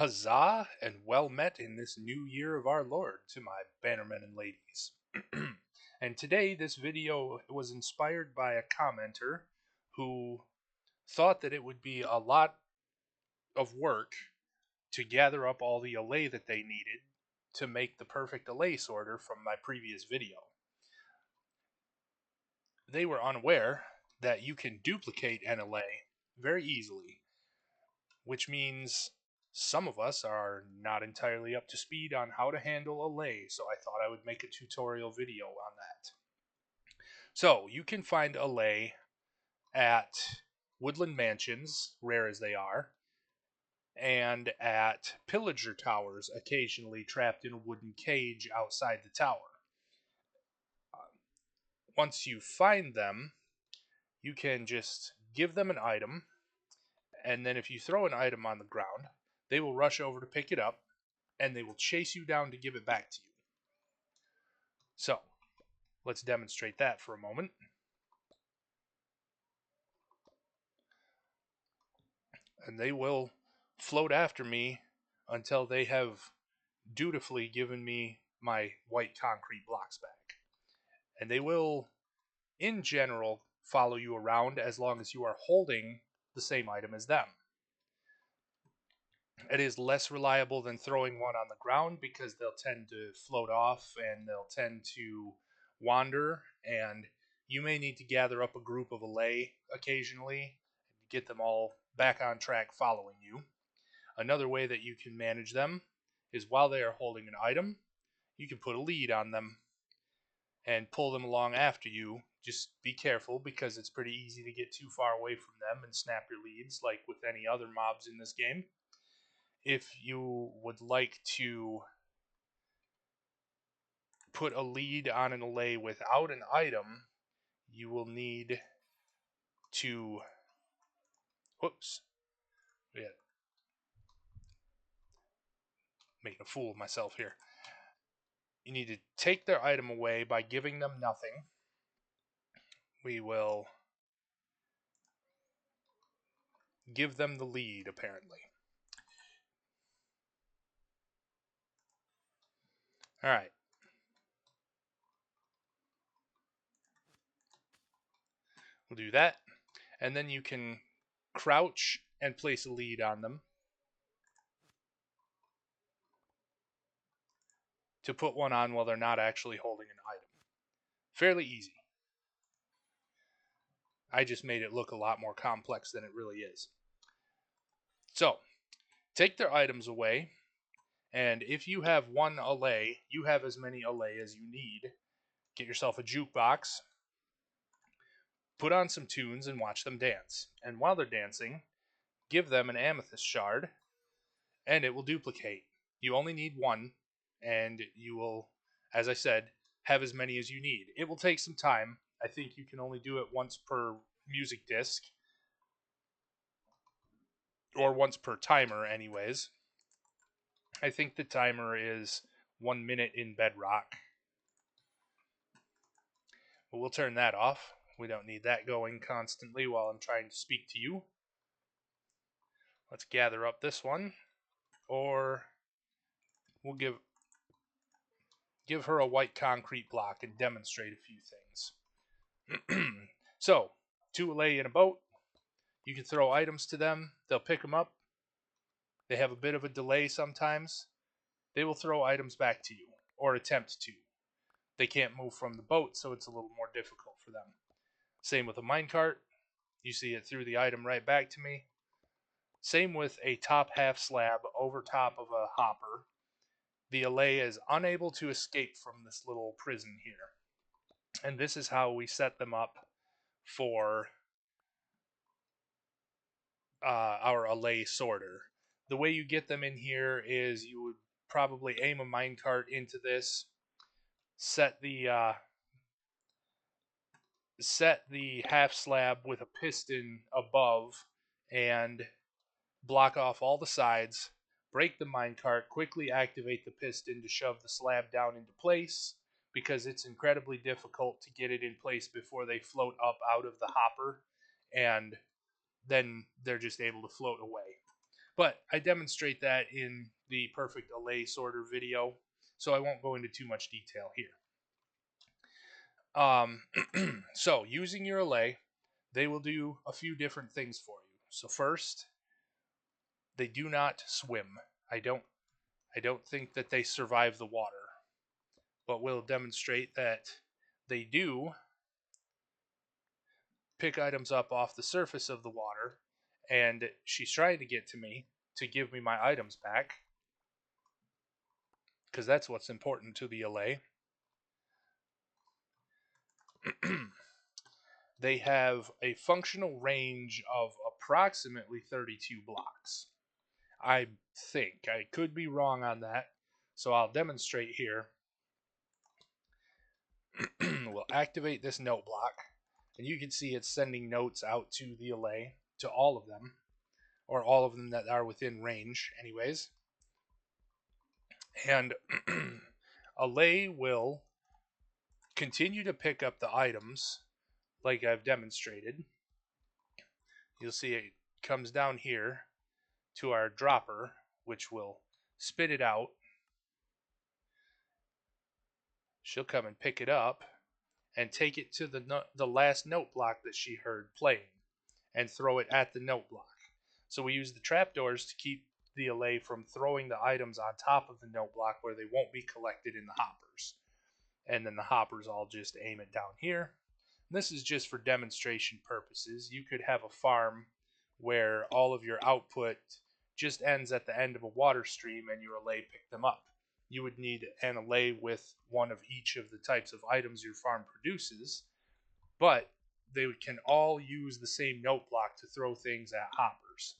Huzzah and well met in this new year of our Lord to my bannermen and ladies. And today this video was inspired by a commenter who thought that it would be a lot of work to gather up all the Allay that they needed to make the perfect Allay sorter from my previous video. They were unaware that you can duplicate an Allay very easily, which means some of us are not entirely up to speed on how to handle Allay, so I thought I would make a tutorial video on that. So, you can find Allay at woodland mansions, rare as they are, and at pillager towers, occasionally trapped in a wooden cage outside the tower. Once you find them, you can just give them an item, and then if you throw an item on the ground, they will rush over to pick it up, and they will chase you down to give it back to you. So, let's demonstrate that for a moment. And they will float after me until they have dutifully given me my white concrete blocks back. And they will, in general, follow you around as long as you are holding the same item as them. It is less reliable than throwing one on the ground because they'll tend to float off and they'll tend to wander, and you may need to gather up a group of Allay occasionally to get them all back on track following you. Another way that you can manage them is while they are holding an item, you can put a lead on them and pull them along after you. Just be careful because it's pretty easy to get too far away from them and snap your leads like with any other mobs in this game. If you would like to put a lead on an Allay without an item, you will need to, whoops, yeah, making a fool of myself here. You need to take their item away by giving them nothing. We will give them the lead, apparently. Alright. We'll do that. And then you can crouch and place a lead on them to put one on while they're not actually holding an item. Fairly easy. I just made it look a lot more complex than it really is. So, take their items away, and if you have one Allay, you have as many Allay as you need. Get yourself a jukebox, put on some tunes, and watch them dance. And while they're dancing, give them an amethyst shard, and it will duplicate. You only need one, and you will, as I said, have as many as you need. It will take some time. I think you can only do it once per music disc, or once per timer anyways. I think the timer is 1 minute in Bedrock. But we'll turn that off. We don't need that going constantly while I'm trying to speak to you. Let's gather up this one, or we'll give her a white concrete block and demonstrate a few things. So, 2 Allay in a boat. You can throw items to them. They'll pick them up. They have a bit of a delay sometimes. They will throw items back to you, or attempt to. They can't move from the boat, so it's a little more difficult for them. Same with a minecart. You see it threw the item right back to me. Same with a top half slab over top of a hopper. The Allay is unable to escape from this little prison here. And this is how we set them up for our Allay sorter. The way you get them in here is you would probably aim a minecart into this, set the half slab with a piston above, and block off all the sides, break the minecart, quickly activate the piston to shove the slab down into place, because it's incredibly difficult to get it in place before they float up out of the hopper, and then they're just able to float away. But I demonstrate that in the perfect Allay sorter video, so I won't go into too much detail here. So using your Allay, they will do a few different things for you. So first, they do not swim. I don't think that they survive the water, but we'll demonstrate that they do pick items up off the surface of the water, and she's trying to get to me to give me my items back, because that's what's important to the Allay. They have a functional range of approximately 32 blocks. I think. I could be wrong on that, so I'll demonstrate here. We'll activate this note block, and you can see it's sending notes out to the Allay, to all of them, or all of them that are within range, anyways. And Allay will continue to pick up the items like I've demonstrated. You'll see it comes down here to our dropper, which will spit it out. She'll come and pick it up and take it to the last note block that she heard playing and throw it at the note block. So we use the trapdoors to keep the Allay from throwing the items on top of the note block where they won't be collected in the hoppers. And then the hoppers all just aim it down here. And this is just for demonstration purposes. You could have a farm where all of your output just ends at the end of a water stream and your Allay pick them up. You would need an Allay with one of each of the types of items your farm produces, but they can all use the same note block to throw things at hoppers.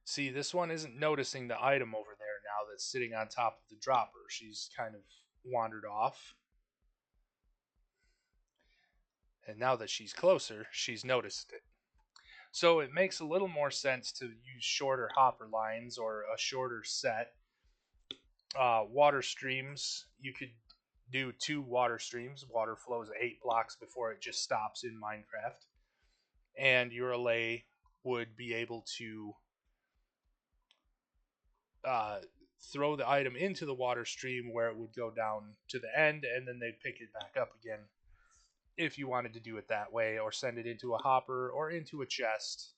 See, this one isn't noticing the item over there now that's sitting on top of the dropper. She's kind of wandered off. And now that she's closer, she's noticed it. So it makes a little more sense to use shorter hopper lines or a shorter set. Water streams, you could do 2 water streams. Water flows 8 blocks before it just stops in Minecraft. And your Allay would be able to throw the item into the water stream where it would go down to the end, and then they'd pick it back up again if you wanted to do it that way, or send it into a hopper or into a chest,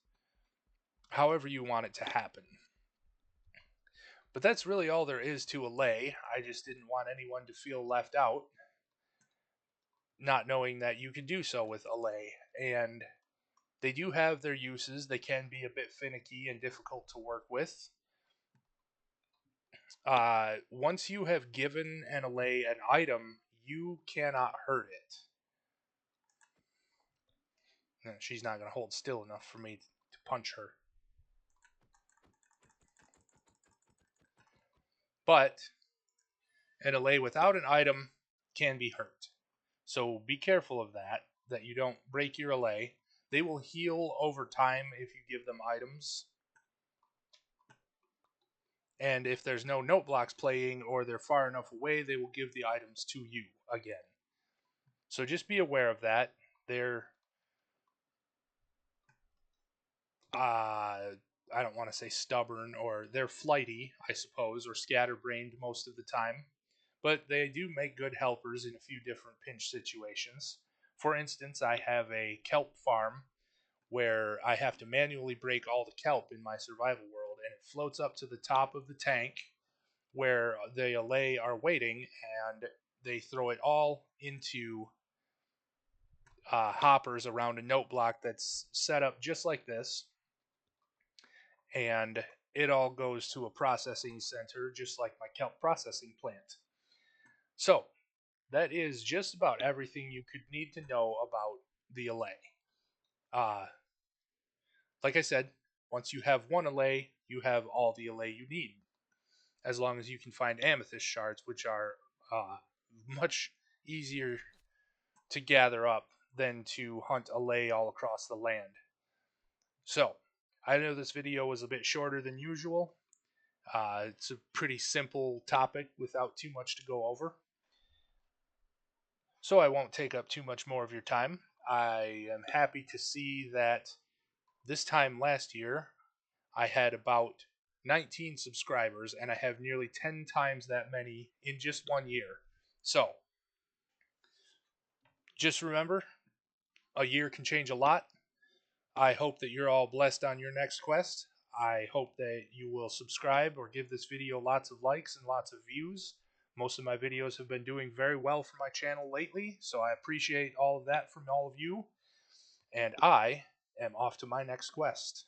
however you want it to happen. But that's really all there is to Allay. I just didn't want anyone to feel left out, not knowing that you can do so with Allay. And they do have their uses. They can be a bit finicky and difficult to work with. Once you have given an Allay an item, you cannot hurt it. She's not going to hold still enough for me to punch her. But an Allay without an item can be hurt. So be careful of that you don't break your Allay. They will heal over time if you give them items. And if there's no note blocks playing or they're far enough away, they will give the items to you again. So just be aware of that. They're I don't want to say stubborn, or they're flighty, I suppose, or scatterbrained most of the time. But they do make good helpers in a few different pinch situations. For instance, I have a kelp farm where I have to manually break all the kelp in my survival world, and it floats up to the top of the tank where the Allay are waiting, and they throw it all into hoppers around a note block that's set up just like this, and it all goes to a processing center just like my kelp processing plant. So that is just about everything you could need to know about the Allay. Like I said, once you have one Allay, you have all the Allay you need, as long as you can find amethyst shards, which are much easier to gather up than to hunt Allay all across the land. So, I know this video was a bit shorter than usual. It's a pretty simple topic without too much to go over. So I won't take up too much more of your time. I am happy to see that this time last year I had about 19 subscribers, and I have nearly 10 times that many in just 1 year. So, just remember, a year can change a lot. I hope that you're all blessed on your next quest. I hope that you will subscribe or give this video lots of likes and lots of views. Most of my videos have been doing very well for my channel lately, so I appreciate all of that from all of you. And I am off to my next quest.